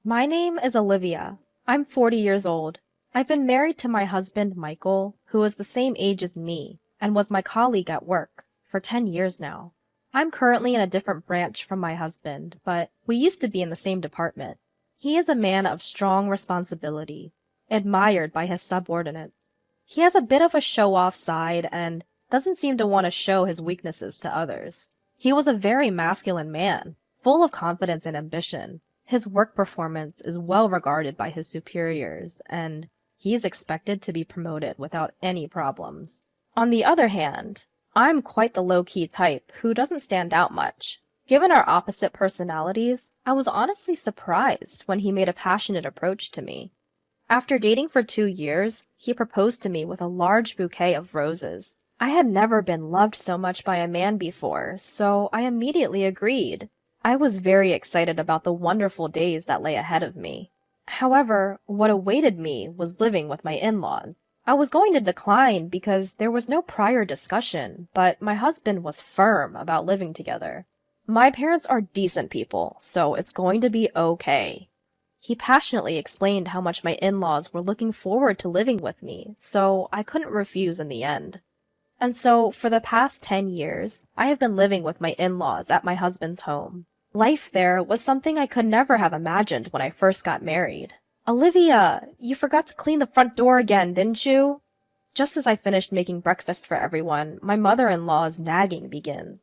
My name is Olivia. I'm 40 years old. I've been married to my husband, Michael, who is the same age as me and was my colleague at work for 10 years now. I'm currently in a different branch from my husband, but we used to be in the same department. He is a man of strong responsibility, admired by his subordinates. He has a bit of a show-off side and doesn't seem to want to show his weaknesses to others. He was a very masculine man, full of confidence and ambition. His work performance is well regarded by his superiors, and he is expected to be promoted without any problems. On the other hand, I'm quite the low-key type who doesn't stand out much. Given our opposite personalities, I was honestly surprised when he made a passionate approach to me. After dating for 2 years, he proposed to me with a large bouquet of roses. I had never been loved so much by a man before, so I immediately agreed. I was very excited about the wonderful days that lay ahead of me. However, what awaited me was living with my in-laws. I was going to decline because there was no prior discussion, but my husband was firm about living together. My parents are decent people, so it's going to be okay. He passionately explained how much my in-laws were looking forward to living with me, so I couldn't refuse in the end. And so, for the past 10 years, I have been living with my in-laws at my husband's home. Life there was something I could never have imagined when I first got married. Olivia, you forgot to clean the front door again, didn't you? Just as I finished making breakfast for everyone, my mother-in-law's nagging begins.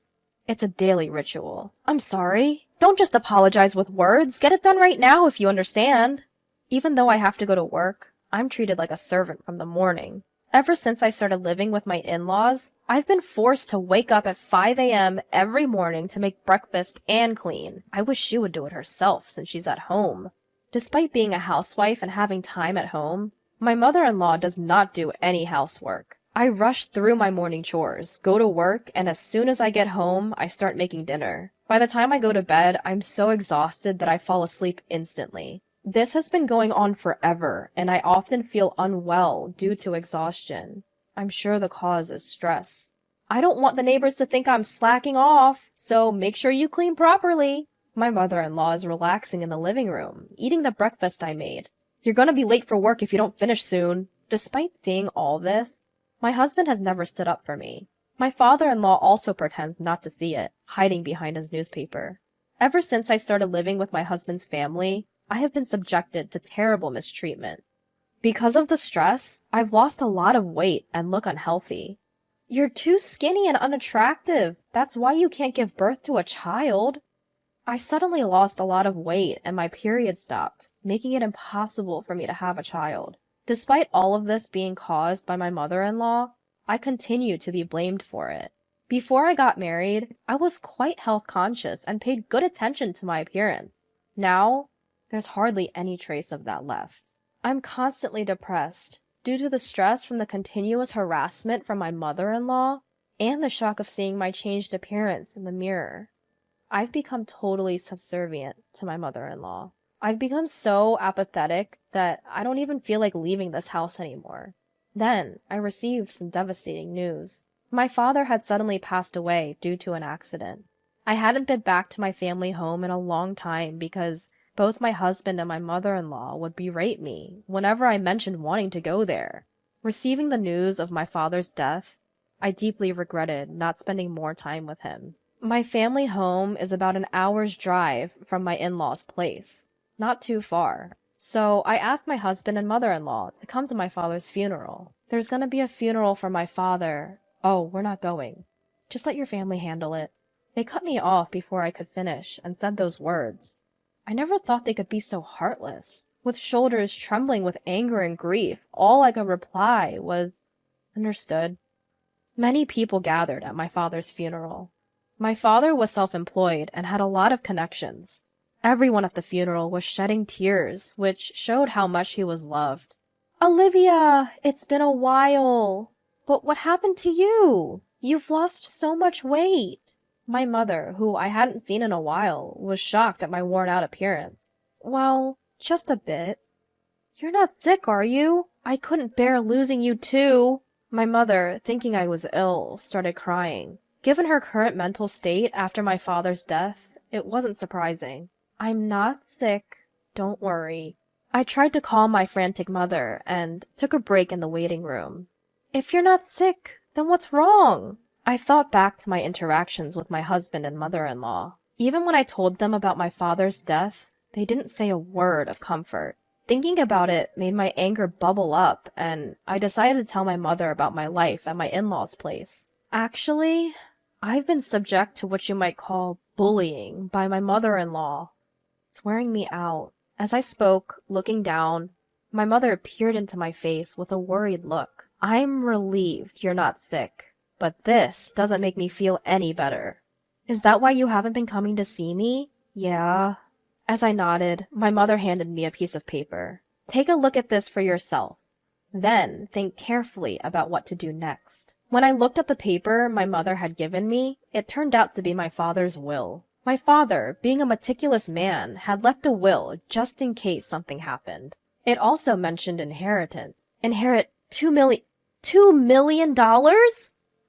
It's a daily ritual. I'm sorry. Don't just apologize with words. Get it done right now if you understand. Even though I have to go to work, I'm treated like a servant from the morning. Ever since I started living with my in-laws, I've been forced to wake up at 5 a.m. every morning to make breakfast and clean. I wish she would do it herself since she's at home. Despite being a housewife and having time at home, my mother-in-law does not do any housework. I rush through my morning chores, go to work, and as soon as I get home, I start making dinner. By the time I go to bed, I'm so exhausted that I fall asleep instantly. This has been going on forever, and I often feel unwell due to exhaustion. I'm sure the cause is stress. I don't want the neighbors to think I'm slacking off, so make sure you clean properly. My mother-in-law is relaxing in the living room, eating the breakfast I made. You're gonna be late for work if you don't finish soon. Despite seeing all this, my husband has never stood up for me. My father-in-law also pretends not to see it, hiding behind his newspaper. Ever since I started living with my husband's family, I have been subjected to terrible mistreatment. Because of the stress, I've lost a lot of weight and look unhealthy. You're too skinny and unattractive. That's why you can't give birth to a child. I suddenly lost a lot of weight and my period stopped, making it impossible for me to have a child. Despite all of this being caused by my mother-in-law, I continue to be blamed for it. Before I got married, I was quite health conscious and paid good attention to my appearance. Now, there's hardly any trace of that left. I'm constantly depressed due to the stress from the continuous harassment from my mother-in-law and the shock of seeing my changed appearance in the mirror. I've become totally subservient to my mother-in-law. I've become so apathetic that I don't even feel like leaving this house anymore. Then, I received some devastating news. My father had suddenly passed away due to an accident. I hadn't been back to my family home in a long time because both my husband and my mother-in-law would berate me whenever I mentioned wanting to go there. Receiving the news of my father's death, I deeply regretted not spending more time with him. My family home is about an hour's drive from my in-laws' place, not too far. So I asked my husband and mother-in-law to come to my father's funeral. There's gonna be a funeral for my father. Oh, we're not going. Just let your family handle it. They cut me off before I could finish and said those words. I never thought they could be so heartless. With shoulders trembling with anger and grief, all I could reply was, "Understood." Many people gathered at my father's funeral. My father was self-employed and had a lot of connections. Everyone at the funeral was shedding tears, which showed how much he was loved. "Olivia, it's been a while. But what happened to you? You've lost so much weight." My mother, who I hadn't seen in a while, was shocked at my worn-out appearance. "Well, just a bit." "You're not sick, are you? I couldn't bear losing you too." My mother, thinking I was ill, started crying. Given her current mental state after my father's death, it wasn't surprising. "I'm not sick. Don't worry. I tried to calm my frantic mother and took a break in the waiting room. If you're not sick, then what's wrong? I thought back to my interactions with my husband and mother-in-law. Even when I told them about my father's death, they didn't say a word of comfort. Thinking about it made my anger bubble up, and I decided to tell my mother about my life at my in-laws' place. Actually, I've been subject to what you might call bullying by my mother-in-law. It's wearing me out. As I spoke, looking down, my mother peered into my face with a worried look. I'm relieved you're not sick, but this doesn't make me feel any better. Is that why you haven't been coming to see me? Yeah. As I nodded, my mother handed me a piece of paper. Take a look at this for yourself. Then think carefully about what to do next. When I looked at the paper my mother had given me, it turned out to be my father's will. My father, being a meticulous man, had left a will just in case something happened. It also mentioned inheritance. Inherit $2 million?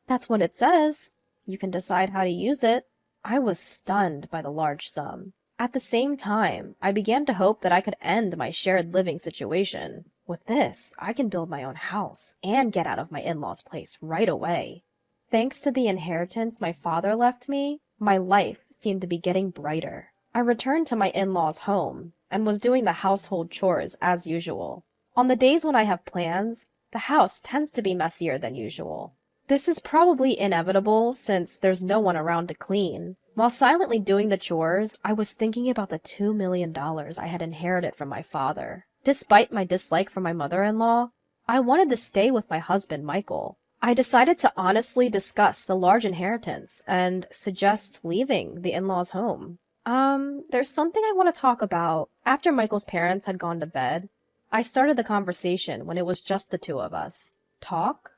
That's what it says. You can decide how to use it. I was stunned by the large sum. At the same time, I began to hope that I could end my shared living situation. With this, I can build my own house and get out of my in-laws' place right away. Thanks to the inheritance my father left me, my life seemed to be getting brighter. I returned to my in-laws' home and was doing the household chores as usual. On the days when I have plans, the house tends to be messier than usual. This is probably inevitable since there's no one around to clean. While silently doing the chores, I was thinking about the $2 million I had inherited from my father. Despite my dislike for my mother-in-law, I wanted to stay with my husband, Michael. I decided to honestly discuss the large inheritance and suggest leaving the in-laws' home. There's something I want to talk about. After Michael's parents had gone to bed, I started the conversation when it was just the two of us. Talk?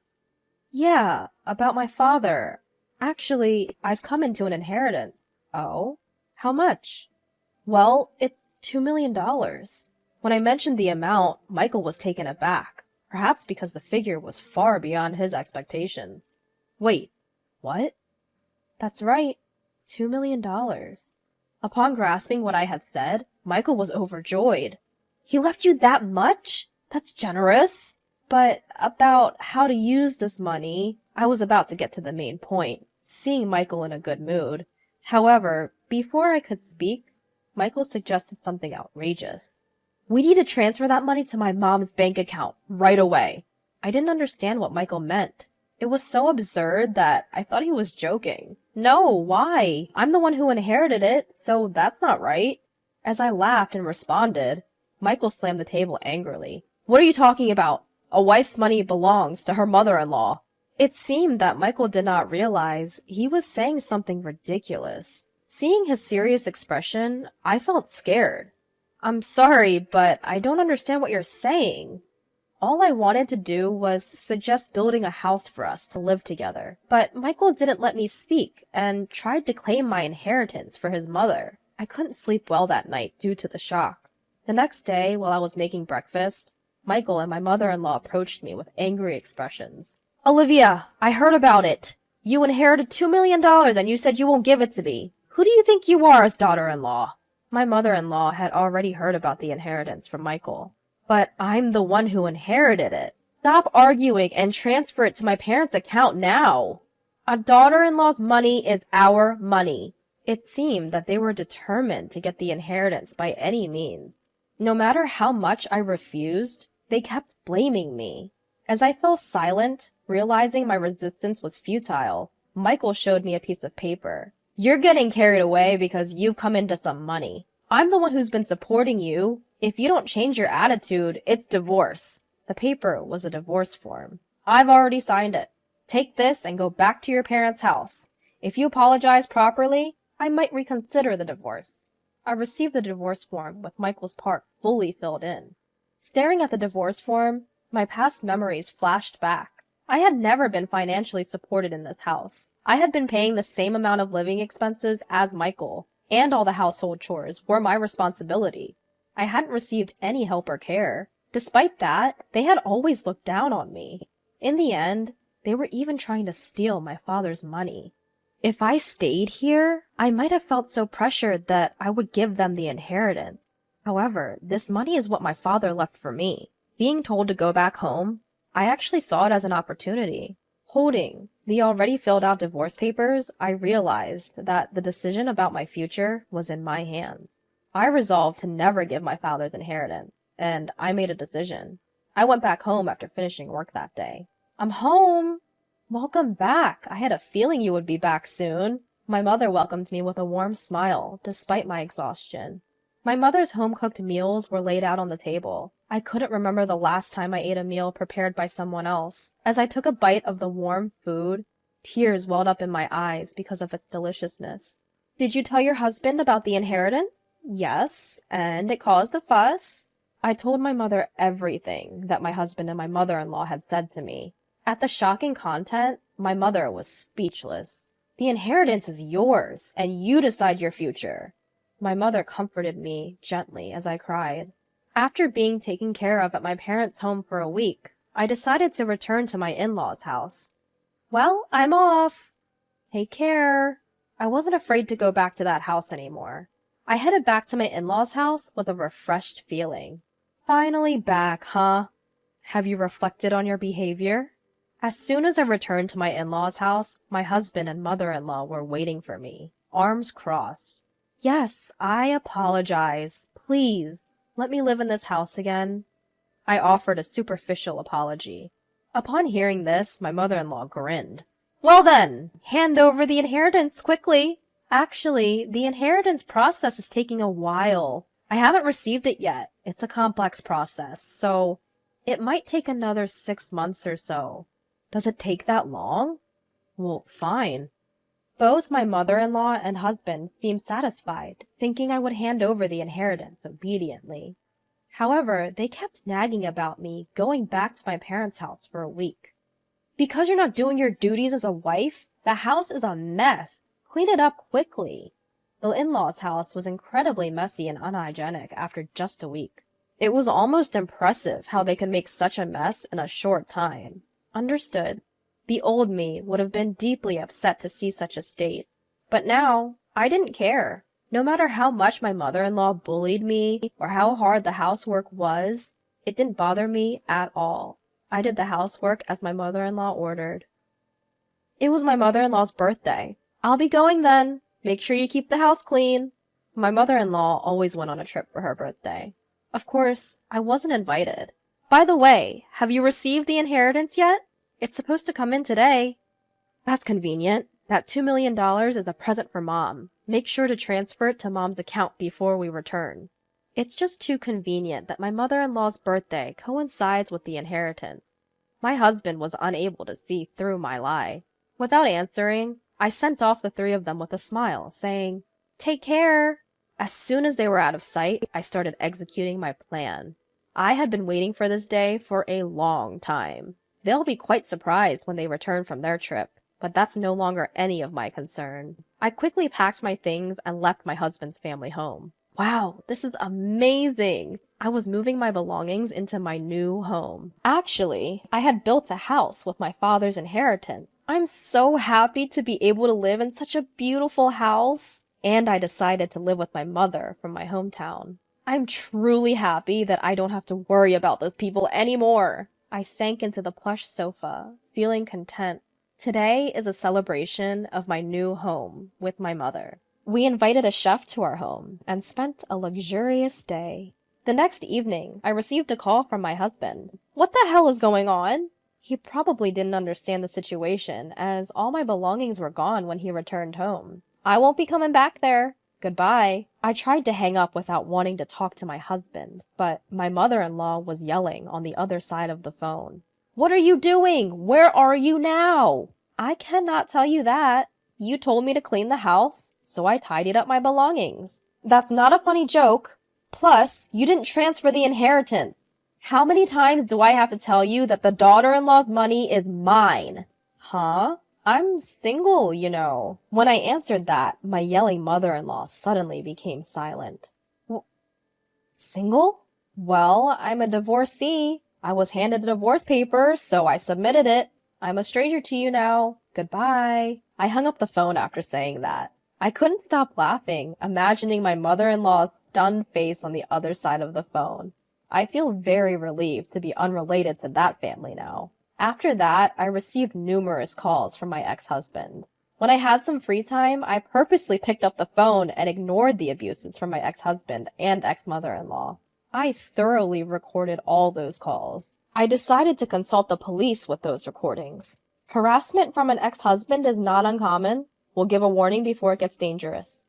Yeah, about my father. Actually, I've come into an inheritance. Oh? How much? Well, it's $2 million. When I mentioned the amount, Michael was taken aback, perhaps because the figure was far beyond his expectations. Wait, what? That's right, $2 million. Upon grasping what I had said, Michael was overjoyed. He left you that much? That's generous. But about how to use this money, I was about to get to the main point, seeing Michael in a good mood. However, before I could speak, Michael suggested something outrageous. We need to transfer that money to my mom's bank account right away. I didn't understand what Michael meant. It was so absurd that I thought he was joking. No, why? I'm the one who inherited it, so that's not right. As I laughed and responded, Michael slammed the table angrily. What are you talking about? A wife's money belongs to her mother-in-law. It seemed that Michael did not realize he was saying something ridiculous. Seeing his serious expression, I felt scared. I'm sorry, but I don't understand what you're saying. All I wanted to do was suggest building a house for us to live together. But Michael didn't let me speak and tried to claim my inheritance for his mother. I couldn't sleep well that night due to the shock. The next day, while I was making breakfast, Michael and my mother-in-law approached me with angry expressions. Olivia, I heard about it. You inherited $2 million and you said you won't give it to me. Who do you think you are as daughter-in-law? My mother-in-law had already heard about the inheritance from Michael. But I'm the one who inherited it. Stop arguing and transfer it to my parents' account now. A daughter-in-law's money is our money. It seemed that they were determined to get the inheritance by any means. No matter how much I refused, they kept blaming me. As I fell silent, realizing my resistance was futile, Michael showed me a piece of paper. You're getting carried away because you've come into some money. I'm the one who's been supporting you. If you don't change your attitude, it's divorce. The paper was a divorce form. I've already signed it. Take this and go back to your parents' house. If you apologize properly, I might reconsider the divorce. I received the divorce form with Michael's part fully filled in. Staring at the divorce form, my past memories flashed back. I had never been financially supported in this house. I had been paying the same amount of living expenses as Michael, and all the household chores were my responsibility. I hadn't received any help or care. Despite that, they had always looked down on me. In the end, they were even trying to steal my father's money. If I stayed here, I might have felt so pressured that I would give them the inheritance. However, this money is what my father left for me. Being told to go back home, I actually saw it as an opportunity. Holding the already filled out divorce papers, I realized that the decision about my future was in my hands. I resolved to never give my father's inheritance, and I made a decision. I went back home after finishing work that day. I'm home! Welcome back. I had a feeling you would be back soon. My mother welcomed me with a warm smile, despite my exhaustion. My mother's home-cooked meals were laid out on the table. I couldn't remember the last time I ate a meal prepared by someone else. As I took a bite of the warm food, tears welled up in my eyes because of its deliciousness. Did you tell your husband about the inheritance? Yes, and it caused a fuss. I told my mother everything that my husband and my mother-in-law had said to me. At the shocking content, my mother was speechless. The inheritance is yours, and you decide your future. My mother comforted me gently as I cried. After being taken care of at my parents' home for a week, I decided to return to my in-laws' house. Well, I'm off. Take care. I wasn't afraid to go back to that house anymore. I headed back to my in-laws' house with a refreshed feeling. Finally back, huh? Have you reflected on your behavior? As soon as I returned to my in-laws' house, my husband and mother-in-law were waiting for me, arms crossed. Yes, I apologize. Please, let me live in this house again. I offered a superficial apology. Upon hearing this, my mother-in-law grinned. Well then, hand over the inheritance quickly. Actually, the inheritance process is taking a while. I haven't received it yet. It's a complex process, so it might take another 6 months or so. Does it take that long? Well, fine. Both my mother-in-law and husband seemed satisfied, thinking I would hand over the inheritance obediently. However, they kept nagging about me going back to my parents' house for a week. Because you're not doing your duties as a wife, the house is a mess. Clean it up quickly. The in-laws' house was incredibly messy and unhygienic after just a week. It was almost impressive how they could make such a mess in a short time. Understood. The old me would have been deeply upset to see such a state. But now, I didn't care. No matter how much my mother-in-law bullied me or how hard the housework was, it didn't bother me at all. I did the housework as my mother-in-law ordered. It was my mother-in-law's birthday. I'll be going then. Make sure you keep the house clean. My mother-in-law always went on a trip for her birthday. Of course, I wasn't invited. By the way, have you received the inheritance yet? It's supposed to come in today. That's convenient. That $2 million is a present for Mom. Make sure to transfer it to Mom's account before we return. It's just too convenient that my mother-in-law's birthday coincides with the inheritance. My husband was unable to see through my lie. Without answering, I sent off the three of them with a smile, saying, "Take care." As soon as they were out of sight, I started executing my plan. I had been waiting for this day for a long time. They'll be quite surprised when they return from their trip, but that's no longer any of my concern. I quickly packed my things and left my husband's family home. Wow, this is amazing! I was moving my belongings into my new home. Actually, I had built a house with my father's inheritance. I'm so happy to be able to live in such a beautiful house. And I decided to live with my mother from my hometown. I'm truly happy that I don't have to worry about those people anymore. I sank into the plush sofa, feeling content. Today is a celebration of my new home with my mother. We invited a chef to our home and spent a luxurious day. The next evening, I received a call from my husband. What the hell is going on? He probably didn't understand the situation, as all my belongings were gone when he returned home. I won't be coming back there. Goodbye. I tried to hang up without wanting to talk to my husband, but my mother-in-law was yelling on the other side of the phone. What are you doing? Where are you now? I cannot tell you that. You told me to clean the house, so I tidied up my belongings. That's not a funny joke. Plus, you didn't transfer the inheritance. How many times do I have to tell you that the daughter-in-law's money is mine? Huh? I'm single, you know. When I answered that, my yelling mother-in-law suddenly became silent. Single? Well, I'm a divorcee. I was handed a divorce paper, so I submitted it. I'm a stranger to you now. Goodbye. I hung up the phone after saying that. I couldn't stop laughing, imagining my mother-in-law's stunned face on the other side of the phone. I feel very relieved to be unrelated to that family now. After that, I received numerous calls from my ex-husband. When I had some free time, I purposely picked up the phone and ignored the abuses from my ex-husband and ex-mother-in-law. I thoroughly recorded all those calls. I decided to consult the police with those recordings. Harassment from an ex-husband is not uncommon. We'll give a warning before it gets dangerous.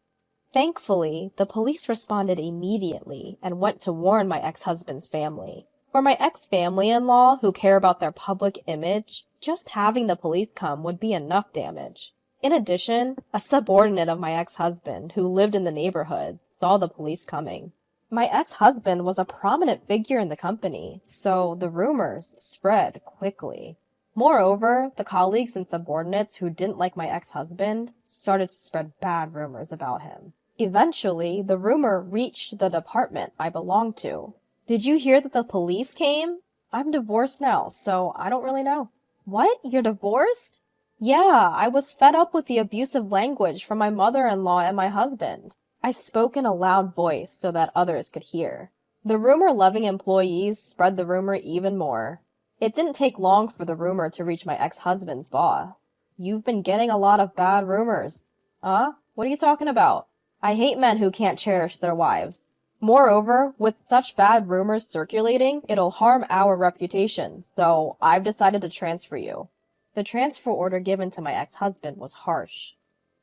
Thankfully, the police responded immediately and went to warn my ex-husband's family. For my ex-family-in-law who care about their public image, just having the police come would be enough damage. In addition, a subordinate of my ex-husband who lived in the neighborhood saw the police coming. My ex-husband was a prominent figure in the company, so the rumors spread quickly. Moreover, the colleagues and subordinates who didn't like my ex-husband started to spread bad rumors about him. Eventually, the rumor reached the department I belonged to. Did you hear that the police came? I'm divorced now, so I don't really know. What? You're divorced? Yeah, I was fed up with the abusive language from my mother-in-law and my husband. I spoke in a loud voice so that others could hear. The rumor-loving employees spread the rumor even more. It didn't take long for the rumor to reach my ex-husband's boss. You've been getting a lot of bad rumors. Huh? What are you talking about? I hate men who can't cherish their wives. Moreover, with such bad rumors circulating, it'll harm our reputation, so I've decided to transfer you. The transfer order given to my ex-husband was harsh.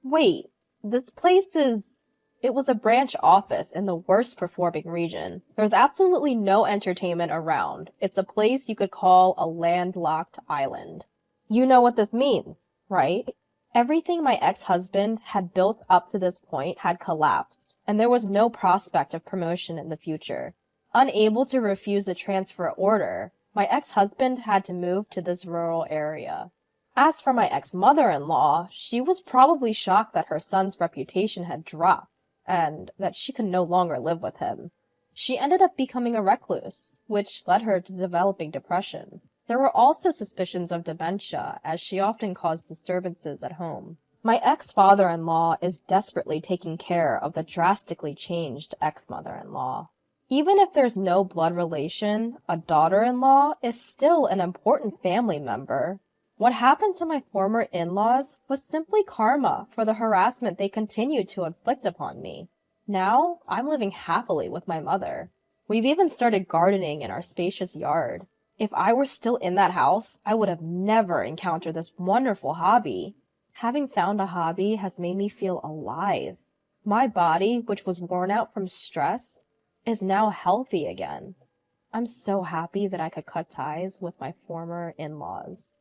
Wait, this place is... It was a branch office in the worst performing region. There's absolutely no entertainment around. It's a place you could call a landlocked island. You know what this means, right? Everything my ex-husband had built up to this point had collapsed, and there was no prospect of promotion in the future. Unable to refuse the transfer order, my ex-husband had to move to this rural area. As for my ex-mother-in-law, she was probably shocked that her son's reputation had dropped, and that she could no longer live with him. She ended up becoming a recluse, which led her to developing depression. There were also suspicions of dementia, as she often caused disturbances at home. My ex-father-in-law is desperately taking care of the drastically changed ex-mother-in-law. Even if there's no blood relation, a daughter-in-law is still an important family member. What happened to my former in-laws was simply karma for the harassment they continued to inflict upon me. Now, I'm living happily with my mother. We've even started gardening in our spacious yard. If I were still in that house, I would have never encountered this wonderful hobby. Having found a hobby has made me feel alive. My body, which was worn out from stress, is now healthy again. I'm so happy that I could cut ties with my former in-laws.